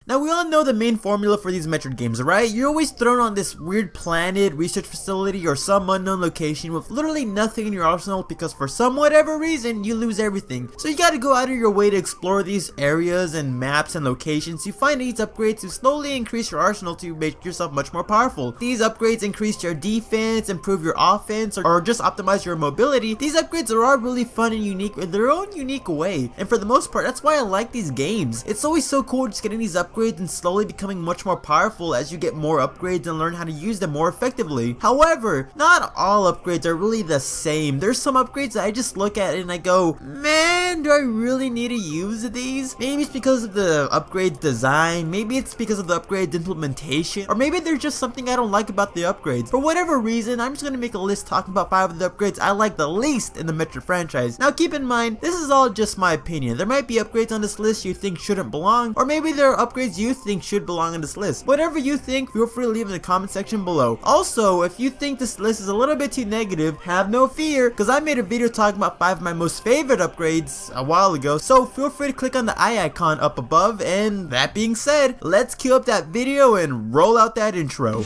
Now we all know the main formula for these Metroid games, right? You're always thrown on this weird planet, research facility, or some unknown location with literally nothing in your arsenal because for some whatever reason you lose everything. So you gotta go out of your way to explore these areas and maps and locations to find these upgrades to slowly increase your arsenal to make yourself much more powerful. These upgrades increase your defense, improve your offense, or just optimize your mobility. These upgrades are all really fun and unique in their own unique way, and for the most part that's why I like these games. It's always so cool just getting these upgrades and slowly becoming much more powerful as you get more upgrades and learn how to use them more effectively. However, not all upgrades are really the same. There's some upgrades that I just look at and I go, man, do I really need to use these? Maybe it's because of the upgrade design, maybe it's because of the upgrade implementation, or maybe there's just something I don't like about the upgrades. For whatever reason, I'm just gonna make a list talking about 5 of the upgrades I like the least in the Metroid franchise. Now keep in mind, this is all just my opinion. There might be upgrades on this list you think shouldn't belong, or maybe there are upgrades you think should belong on this list. Whatever you think, feel free to leave in the comment section below. Also, if you think this list is a little bit too negative, have no fear, because I made a video talking about 5 of my most favorite upgrades a while ago, so feel free to click on the eye icon up above, and that being said, let's cue up that video and roll out that intro.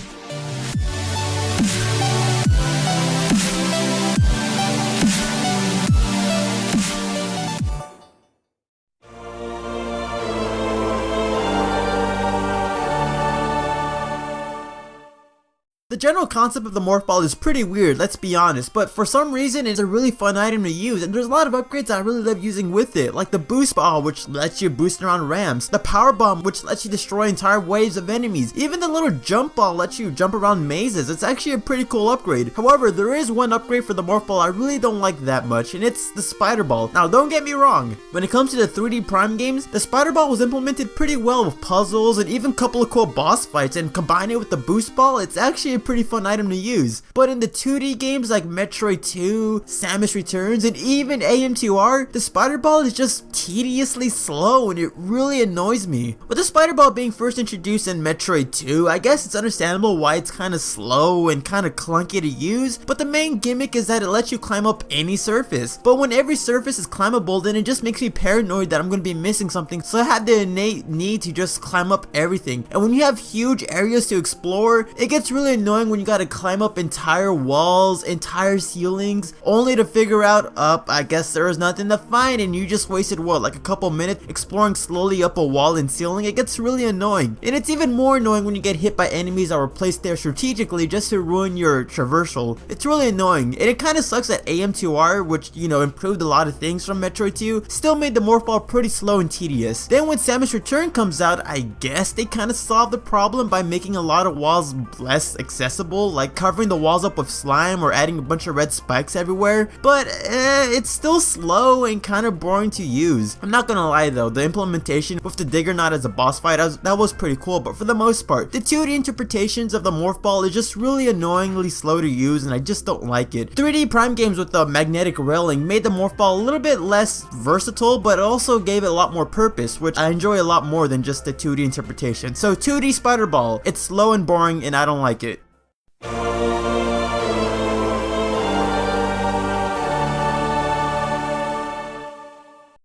The general concept of the morph ball is pretty weird, let's be honest, but for some reason it's a really fun item to use, and there's a lot of upgrades I really love using with it, like the boost ball, which lets you boost around ramps, the power bomb, which lets you destroy entire waves of enemies, even the little jump ball lets you jump around mazes. It's actually a pretty cool upgrade. However, there is one upgrade for the morph ball I really don't like that much, and it's the spider ball. Now don't get me wrong, when it comes to the 3D Prime games, the spider ball was implemented pretty well with puzzles and even a couple of cool boss fights, and combine it with the boost ball, it's actually a pretty fun item to use. But in the 2D games like Metroid 2, Samus Returns, and even AM2R, the spider ball is just tediously slow and it really annoys me. With the spider ball being first introduced in Metroid 2, I guess it's understandable why it's kind of slow and kind of clunky to use, but the main gimmick is that it lets you climb up any surface. But when every surface is climbable, then it just makes me paranoid that I'm going to be missing something, so I have the innate need to just climb up everything. And when you have huge areas to explore, it gets really annoying when you gotta climb up entire walls, entire ceilings, only to figure out, I guess there was nothing to find, and you just wasted what, like a couple minutes exploring slowly up a wall and ceiling. It gets really annoying. And it's even more annoying when you get hit by enemies that were placed there strategically just to ruin your traversal. It's really annoying, and it kind of sucks that AM2R, which, you know, improved a lot of things from Metroid 2, still made the morph ball pretty slow and tedious. Then when Samus Return comes out, I guess they kind of solved the problem by making a lot of walls less accessible, like covering the walls up with slime or adding a bunch of red spikes everywhere, but it's still slow and kind of boring to use. I'm not gonna lie though, the implementation with the Digger Knot as a boss fight, that was pretty cool, but for the most part, the 2D interpretations of the morph ball is just really annoyingly slow to use, and I just don't like it. 3D Prime games with the magnetic railing made the morph ball a little bit less versatile, but also gave it a lot more purpose, which I enjoy a lot more than just the 2D interpretation. So 2D Spider Ball, it's slow and boring and I don't like it.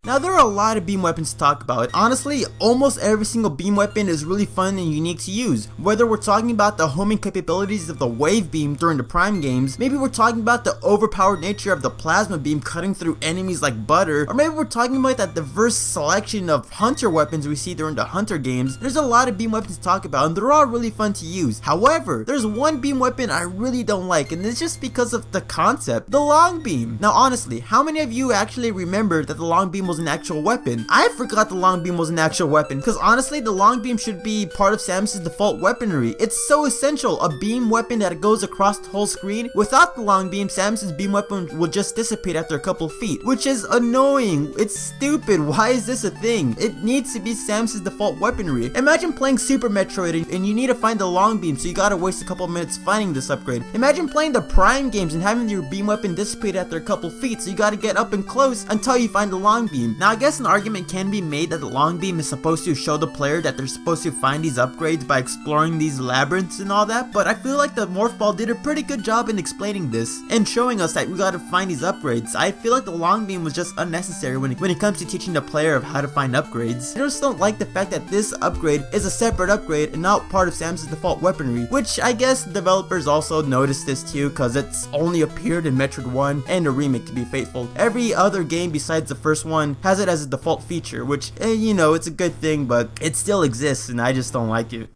Now there are a lot of beam weapons to talk about. Honestly, almost every single beam weapon is really fun and unique to use. Whether we're talking about the homing capabilities of the wave beam during the Prime games, maybe we're talking about the overpowered nature of the plasma beam cutting through enemies like butter, or maybe we're talking about that diverse selection of hunter weapons we see during the hunter games. There's a lot of beam weapons to talk about and they're all really fun to use. However, there's one beam weapon I really don't like, and it's just because of the concept, the long beam. Now honestly, how many of you actually remember that the long beam was an actual weapon? I forgot the long beam was an actual weapon, because honestly the long beam should be part of Samus's default weaponry. It's so essential, a beam weapon that goes across the whole screen. Without the long beam, Samus's beam weapon will just dissipate after a couple feet, which is annoying. It's stupid. Why is this a thing? It needs to be Samus's default weaponry. Imagine playing Super Metroid and you need to find the long beam, so you gotta waste a couple minutes finding this upgrade. Imagine playing the Prime games and having your beam weapon dissipate after a couple feet, so you gotta get up and close until you find the long beam. beam. Now I guess an argument can be made that the long beam is supposed to show the player that they're supposed to find these upgrades by exploring these labyrinths and all that, but I feel like the Morph Ball did a pretty good job in explaining this and showing us that we gotta find these upgrades. I feel like the long beam was just unnecessary when it comes to teaching the player of how to find upgrades. I just don't like the fact that this upgrade is a separate upgrade and not part of Samus's default weaponry, which I guess developers also noticed this too because it's only appeared in Metroid 1 and a remake, to be faithful. Every other game besides the first one has it as a default feature, which, you know, it's a good thing, but it still exists and I just don't like it.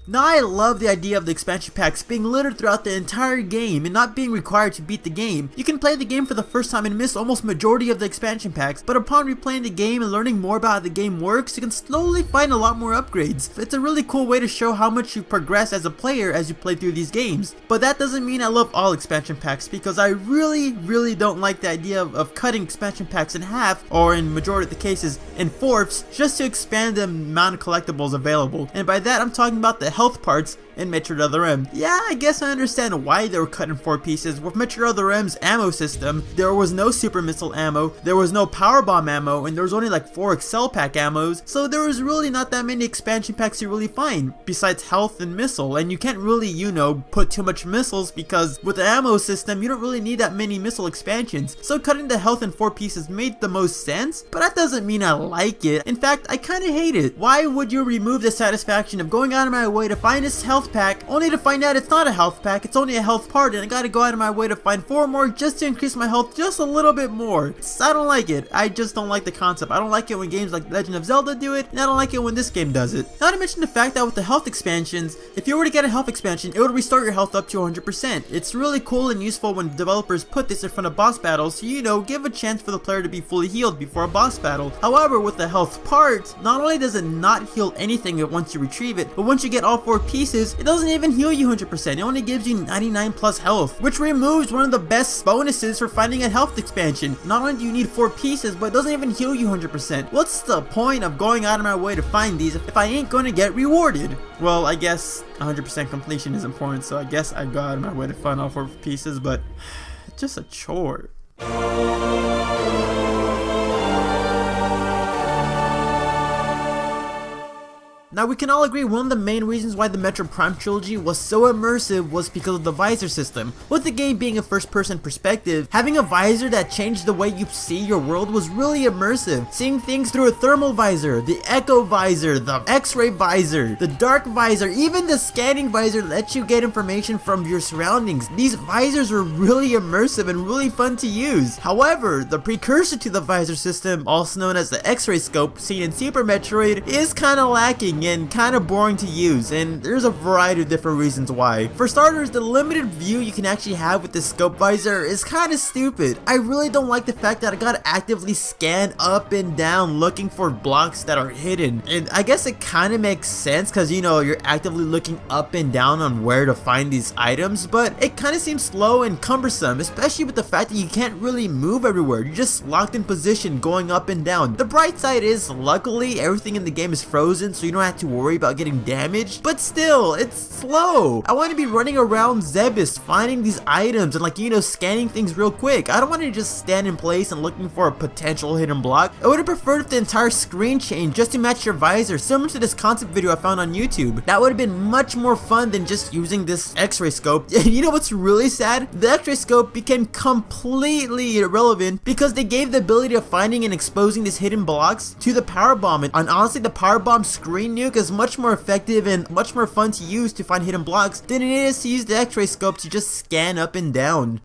Now I love the idea of the expansion packs being littered throughout the entire game and not being required to beat the game. You can play the game for the first time and miss almost majority of the expansion packs, but upon replaying the game and learning more about how the game works, you can slowly find a lot more upgrades. It's a really cool way to show how much you progress as a player as you play through these games. But that doesn't mean I love all expansion packs, because I really don't like the idea of cutting expansion packs in half, or in majority of the cases in fourths, just to expand the amount of collectibles available. And by that I'm talking about the health parts in Metroid Other M. Yeah, I guess I understand why they were cut in 4 pieces. With Metroid Other M's ammo system, there was no super missile ammo, there was no power bomb ammo, and there was only like 4 Excel pack ammos, so there was really not that many expansion packs you really find, besides health and missile, and you can't really, you know, put too much missiles because with the ammo system, you don't really need that many missile expansions, so cutting the health in 4 pieces made the most sense, but that doesn't mean I like it. In fact, I kinda hate it. Why would you remove the satisfaction of going out of my way to find this health pack only to find out it's not a health pack, it's only a health part, and I gotta go out of my way to find 4 more just to increase my health just a little bit more. I don't like it. I just don't like the concept. I don't like it when games like Legend of Zelda do it, and I don't like it when this game does it. Not to mention the fact that with the health expansions, if you were to get a health expansion, it would restart your health up to 100%. It's really cool and useful when developers put this in front of boss battles, so you know, give a chance for the player to be fully healed before a boss battle. However, with the health part, not only does it not heal anything once you retrieve it, but once you get all 4 pieces, it doesn't even heal you 100%, it only gives you 99 plus health, which removes one of the best bonuses for finding a health expansion. Not only do you need 4 pieces, but it doesn't even heal you 100%. What's the point of going out of my way to find these if I ain't gonna get rewarded? Well, I guess 100% completion is important, so I guess I go out of my way to find all 4 pieces, but it's just a chore. Now we can all agree one of the main reasons why the Metroid Prime trilogy was so immersive was because of the visor system. With the game being a first-person perspective, having a visor that changed the way you see your world was really immersive. Seeing things through a thermal visor, the echo visor, the x-ray visor, the dark visor, even the scanning visor lets you get information from your surroundings. These visors were really immersive and really fun to use. However, the precursor to the visor system, also known as the XRay Scope seen in Super Metroid, is kinda lacking and kind of boring to use, and there's a variety of different reasons why. For starters, the limited view you can actually have with the scope visor is kind of stupid. I really don't like the fact that I gotta actively scan up and down looking for blocks that are hidden, and I guess it kind of makes sense because, you know, you're actively looking up and down on where to find these items, but it kind of seems slow and cumbersome, especially with the fact that you can't really move everywhere. You're just locked in position going up and down. The bright side is, luckily, everything in the game is frozen, so you don't have to worry about getting damaged, but still, it's slow. I want to be running around Zebes finding these items and, like, you know, scanning things real quick. I don't want to just stand in place and looking for a potential hidden block. I would have preferred if the entire screen changed just to match your visor, similar to this concept video I found on YouTube. That would have been much more fun than just using this x-ray scope. You know what's really sad? The x-ray scope became completely irrelevant because they gave the ability of finding and exposing these hidden blocks to the power bomb, and honestly, the power bomb screen nuke is much more effective and much more fun to use to find hidden blocks than it is to use the x-ray scope to just scan up and down.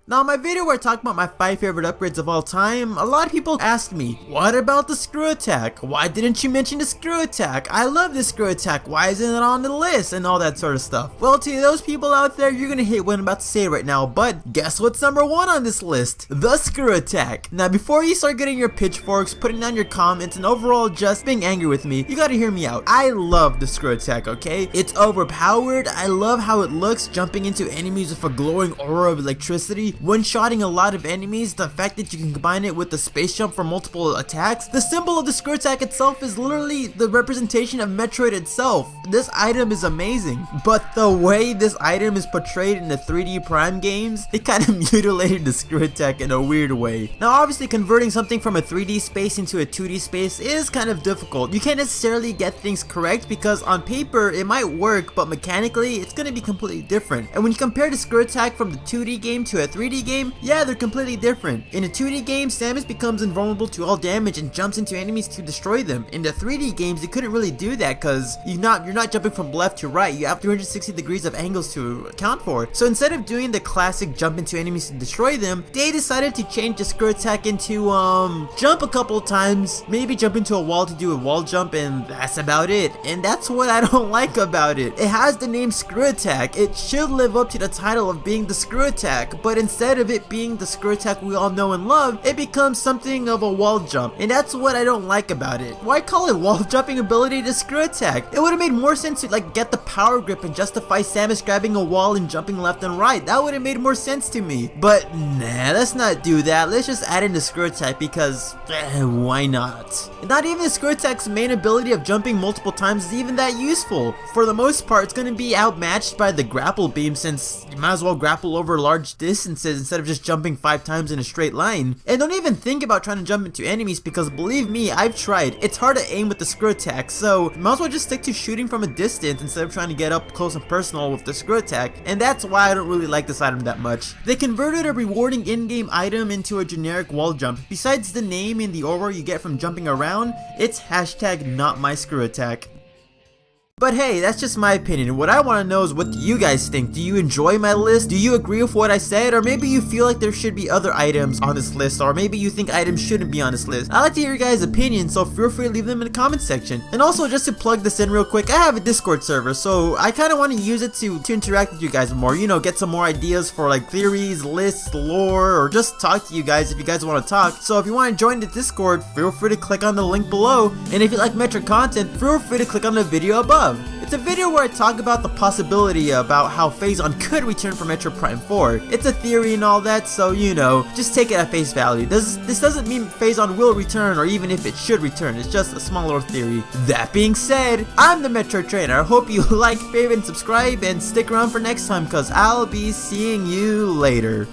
Now, in my video where I talk about my 5 favorite upgrades of all time, a lot of people asked me, what about the screw attack? Why didn't you mention the screw attack? I love the screw attack, why isn't it on the list? And all that sort of stuff. Well, to those people out there, you're gonna hate what I'm about to say right now, but guess what's number 1 on this list? The screw attack. Now, before you start getting your pitchforks, putting down your comments, and overall just being angry with me, you gotta hear me out. I love the screw attack, okay? It's overpowered, I love how it looks, jumping into enemies with a glowing aura of electricity. one-shotting a lot of enemies, the fact that you can combine it with the space jump for multiple attacks. The symbol of the screw attack itself is literally the representation of Metroid itself. This item is amazing, but the way this item is portrayed in the 3D Prime games, it kind of mutilated the screw attack in a weird way. Now obviously converting something from a 3D space into a 2D space is kind of difficult. You can't necessarily get things correct because on paper it might work, but mechanically it's going to be completely different. And when you compare the screw attack from the 2D game to a 3D game, yeah, they're completely different. In a 2D game, Samus becomes invulnerable to all damage and jumps into enemies to destroy them. In the 3D games, you couldn't really do that because you're not jumping from left to right. You have 360 degrees of angles to account for. So instead of doing the classic jump into enemies to destroy them, they decided to change the screw attack into jump a couple of times, maybe jump into a wall to do a wall jump, and that's about it. And that's what I don't like about it. It has the name screw attack. It should live up to the title of being the screw attack, but instead of it being the screw attack we all know and love, it becomes something of a wall jump, and that's what I don't like about it. Why call it wall jumping ability to screw attack? It would have made more sense to like get the power grip and justify Samus grabbing a wall and jumping left and right. That would have made more sense to me. But nah, let's not do that. Let's just add in the screw attack because why not? And not even the screw attack's main ability of jumping multiple times is even that useful. For the most part, it's going to be outmatched by the grapple beam since you might as well grapple over large distances instead of just jumping 5 times in a straight line. And don't even think about trying to jump into enemies because believe me, I've tried. It's hard to aim with the screw attack, so you might as well just stick to shooting from a distance instead of trying to get up close and personal with the screw attack, and that's why I don't really like this item that much. They converted a rewarding in-game item into a generic wall jump. Besides the name and the aura you get from jumping around, it's hashtag not my screw attack. But hey, that's just my opinion. What I want to know is what do you guys think? Do you enjoy my list? Do you agree with what I said? Or maybe you feel like there should be other items on this list, or maybe you think items shouldn't be on this list. I'd like to hear your guys' opinions, so feel free to leave them in the comment section. And also, just to plug this in real quick, I have a Discord server, so I kind of want to use it to interact with you guys more, you know, get some more ideas for like theories, lists, lore, or just talk to you guys if you guys want to talk. So if you want to join the Discord, feel free to click on the link below, and if you like Metroid content, feel free to click on the video above. It's a video where I talk about the possibility about how Phazon could return for Metroid Prime 4. It's a theory and all that, so you know, just take it at face value. This doesn't mean Phazon will return or even if it should return. It's just a small little theory. That being said, I'm the Metroid Trainer. I hope you like, favorite, and subscribe, and stick around for next time because I'll be seeing you later.